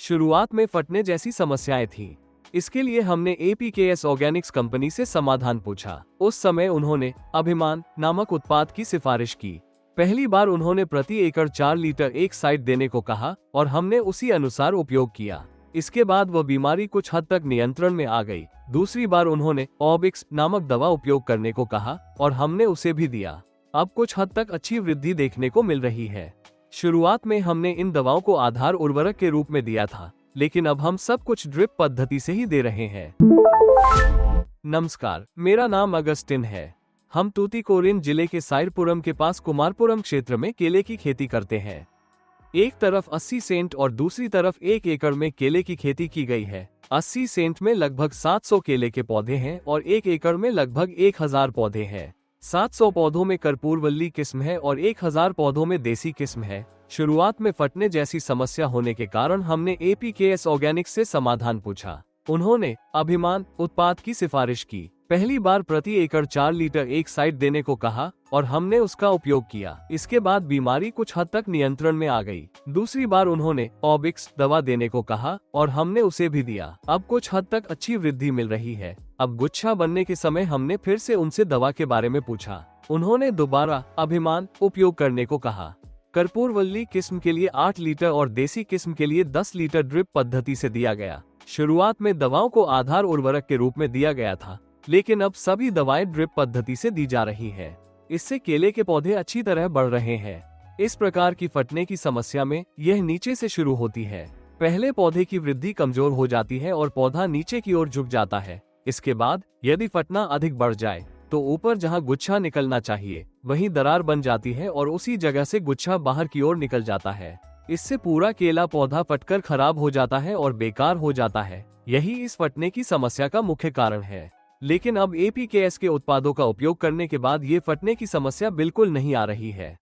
शुरुआत में फटने जैसी समस्याएं थी। इसके लिए हमने APKS ऑर्गेनिक्स कंपनी से समाधान पूछा। उस समय उन्होंने अभिमान नामक उत्पाद की सिफारिश की। पहली बार उन्होंने प्रति एकड़ 4 लीटर एक साइड देने को कहा और हमने उसी अनुसार उपयोग किया। इसके बाद वह बीमारी कुछ हद तक नियंत्रण में आ गई। दूसरी बार उन्होंने ऑबिक्स नामक दवा उपयोग करने को कहा और हमने उसे भी दिया। अब कुछ हद तक अच्छी वृद्धि देखने को मिल रही है। शुरुआत में हमने इन दवाओं को आधार उर्वरक के रूप में दिया था, लेकिन अब हम सब कुछ ड्रिप पद्धति से ही दे रहे हैं। नमस्कार, मेरा नाम अगस्टिन है। हम तूतीकोरिन जिले के साइरपुरम के पास कुमारपुरम क्षेत्र में केले की खेती करते हैं। एक तरफ 80 सेंट और दूसरी तरफ 1 एकड़ में केले की खेती की गई है। 80 सेंट में लगभग 700 केले के पौधे हैं और 1 एकड़ में लगभग 1000 पौधे हैं। 700 पौधों में कर्पूरवल्ली किस्म है और 1000 पौधों में देसी किस्म है। शुरुआत में फटने जैसी समस्या होने के कारण हमने APKS ऑर्गेनिक्स से समाधान पूछा। उन्होंने अभिमान उत्पाद की सिफारिश की। पहली बार प्रति एकड़ 4 लीटर एक साइड देने को कहा और हमने उसका उपयोग किया। इसके बाद बीमारी कुछ हद तक नियंत्रण में आ गई। दूसरी बार उन्होंने ऑबिक्स दवा देने को कहा और हमने उसे भी दिया। अब कुछ हद तक अच्छी वृद्धि मिल रही है। अब गुच्छा बनने के समय हमने फिर से उनसे दवा के बारे में पूछा। उन्होंने दोबारा अभिमान उपयोग करने को कहा। कर्पूरवल्ली किस्म के लिए 8 लीटर और देसी किस्म के लिए 10 लीटर ड्रिप पद्धति से दिया गया। शुरुआत में दवाओं को आधार उर्वरक के रूप में दिया गया था, लेकिन अब सभी दवाएं ड्रिप पद्धति से दी जा रही है। इससे केले के पौधे अच्छी तरह बढ़ रहे हैं। इस प्रकार की फटने की समस्या में यह नीचे से शुरू होती है। पहले पौधे की वृद्धि कमजोर हो जाती है और पौधा नीचे की ओर झुक जाता है। इसके बाद यदि फटना अधिक बढ़ जाए तो ऊपर जहां गुच्छा निकलना चाहिए वहीं दरार बन जाती है और उसी जगह से गुच्छा बाहर की ओर निकल जाता है। इससे पूरा केला पौधा फटकर खराब हो जाता है और बेकार हो जाता है। यही इस फटने की समस्या का मुख्य कारण है। लेकिन अब APKS के उत्पादों का उपयोग करने के बाद ये फटने की समस्या बिल्कुल नहीं आ रही है।